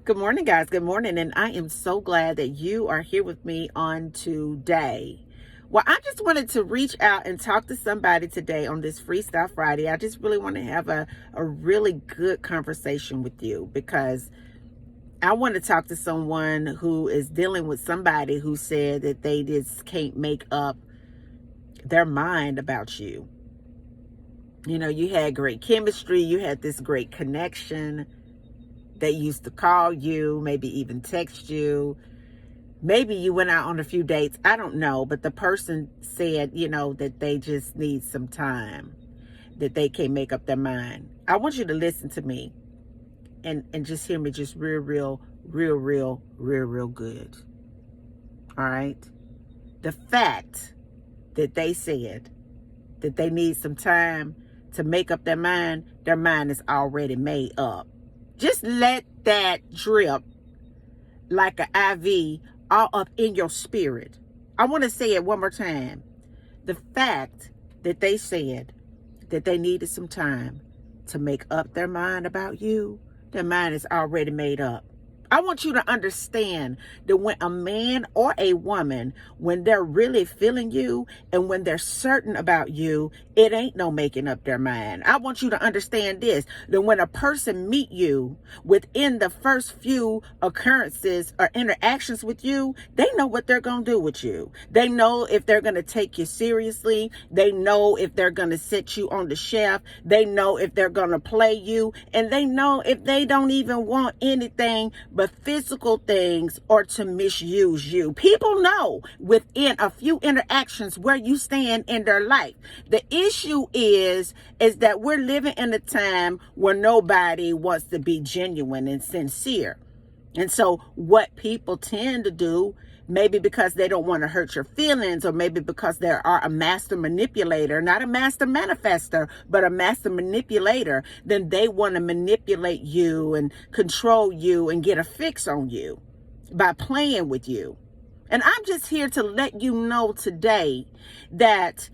Good morning, guys. Good morning. And I am so glad that you are here with me on today. Well, I just wanted to reach out and talk to somebody today on this Freestyle Friday. I just really want to have a really good conversation with you because I want to talk to someone who is dealing with somebody who said that they just can't make up their mind about you. You know, you had great chemistry, you had this great connection. They used to call you, maybe even text you. Maybe you went out on a few dates. I don't know. But the person said, that they just need some time, that they can't make up their mind. I want you to listen to me and just hear me just real good. All right? The fact that they said that they need some time to make up their mind is already made up. Just let that drip like an IV all up in your spirit. I want to say it one more time. The fact that they said that they needed some time to make up their mind about you, their mind is already made up. I want you to understand that when a man or a woman, when they're really feeling you and when they're certain about you, it ain't no making up their mind. I want you to understand this, that when a person meet you within the first few occurrences or interactions with you, they know what they're going to do with you. They know if they're going to take you seriously. They know if they're going to set you on the shelf. They know if they're going to play you. And they know if they don't even want anything but physical things or to misuse you. People know within a few interactions where you stand in their life. The issue is that we're living in a time where nobody wants to be genuine and sincere. And so what people tend to do, maybe because they don't want to hurt your feelings, or maybe because they are a master manipulator, not a master manifester, but a master manipulator, then they want to manipulate you and control you and get a fix on you by playing with you. And I'm just here to let you know today that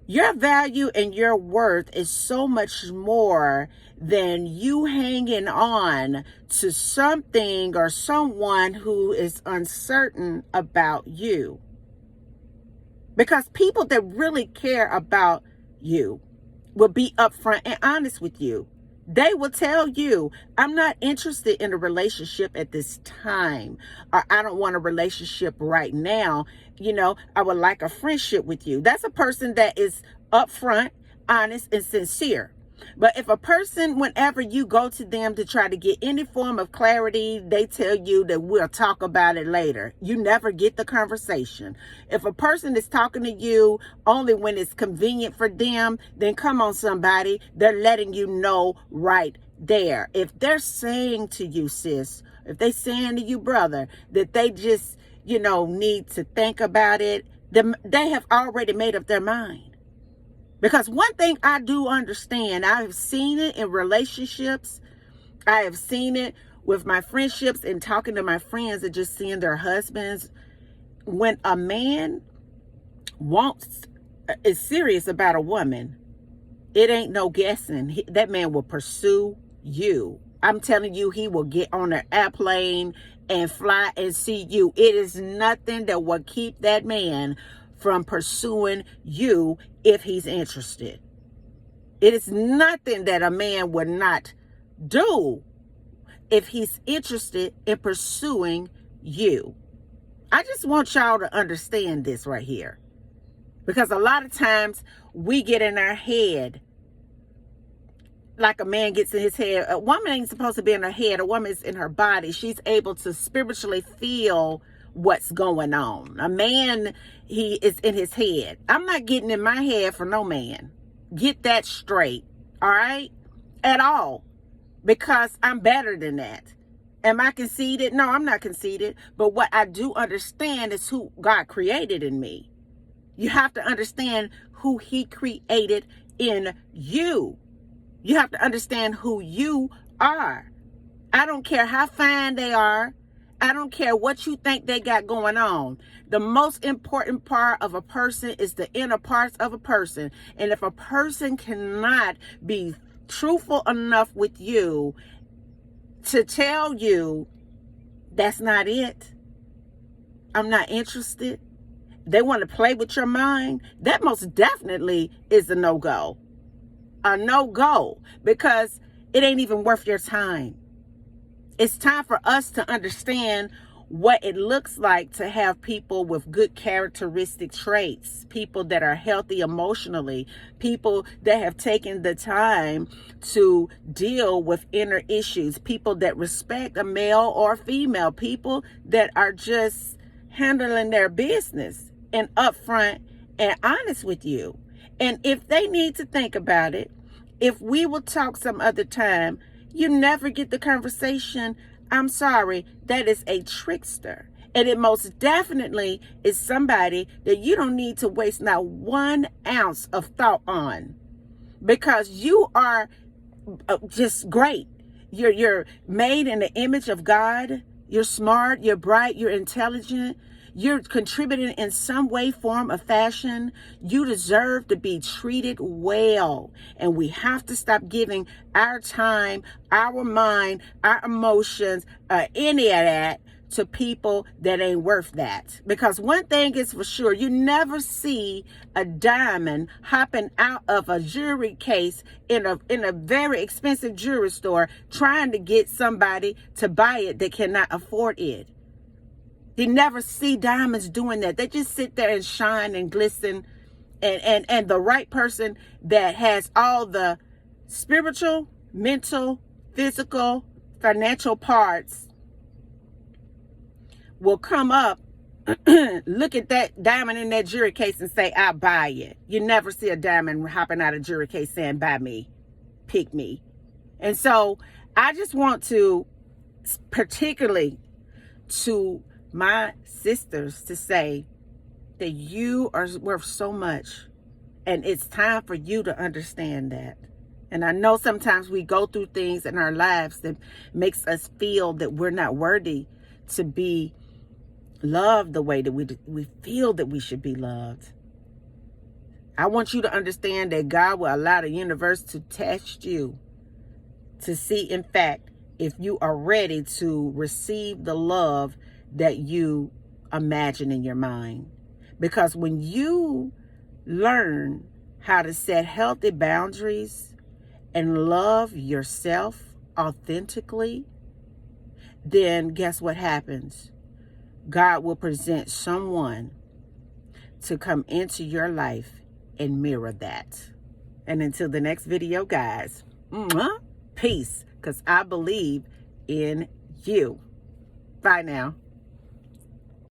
your value and your worth is so much more than you hanging on to something or someone who is uncertain about you. Because people that really care about you will be upfront and honest with you. They will tell you, I'm not interested in a relationship at this time, or I don't want a relationship right now. I would like a friendship with you. That's a person that is upfront, honest, and sincere. But if a person, whenever you go to them to try to get any form of clarity, they tell you that we'll talk about it later. You never get the conversation. If a person is talking to you only when it's convenient for them, then come on, somebody, they're letting you know right there. If they're saying to you, sis, if they're saying to you, brother, that they just, need to think about it, then they have already made up their mind. Because one thing I do understand, I have seen it in relationships. I have seen it with my friendships and talking to my friends and just seeing their husbands. When a man is serious about a woman, it ain't no guessing. That man will pursue you. I'm telling you, he will get on an airplane and fly and see you. It is nothing that will keep that man from pursuing you if he's interested. It is nothing that a man would not do if he's interested in pursuing you. I just want y'all to understand this right here. Because a lot of times we get in our head like a man gets in his head. A woman ain't supposed to be in her head. A woman is in her body. She's able to spiritually feel what's going on. A man, he is in his head. I'm not getting in my head for no man. Get that straight. All right? At all. Because I'm better than that. Am I conceited? No, I'm not conceited. But what I do understand is who God created in me. You have to understand who he created in you. You have to understand who you are. I don't care how fine they are. I don't care what you think they got going on. The most important part of a person is the inner parts of a person. And if a person cannot be truthful enough with you to tell you That's not it. I'm not interested. They want to play with your mind. That most definitely is a no-go. A no-go, because it ain't even worth your time. It's time for us to understand what it looks like to have people with good characteristic traits, people that are healthy emotionally, people that have taken the time to deal with inner issues, people that respect a male or female, people that are just handling their business and upfront and honest with you. And if they need to think about it, if we will talk some other time, you never get the conversation, I'm sorry, that is a trickster. And it most definitely is somebody that you don't need to waste not 1 ounce of thought on, because you are just great. You're made in the image of God. You're smart, you're bright, you're intelligent. You're contributing in some way, form, or fashion. You deserve to be treated well. And we have to stop giving our time, our mind, our emotions, any of that to people that ain't worth that. Because one thing is for sure, you never see a diamond hopping out of a jewelry case in a very expensive jewelry store trying to get somebody to buy it that cannot afford it. You never see diamonds doing that. They just sit there and shine and glisten. And the right person that has all the spiritual, mental, physical, financial parts will come up, look at that diamond in that jewelry case and say, I'll buy it. You never see a diamond hopping out of a jewelry case saying, buy me, pick me. And so I just want to, particularly to my sisters, to say that you are worth so much, and it's time for you to understand that. And I know sometimes we go through things in our lives that makes us feel that we're not worthy to be loved the way that we feel that we should be loved. I want you to understand that God will allow the universe to test you to see, in fact, if you are ready to receive the love that you imagine in your mind. Because when you learn how to set healthy boundaries and love yourself authentically, then guess what happens? God will present someone to come into your life and mirror that. And until the next video, guys, peace, because I believe in you. Bye now.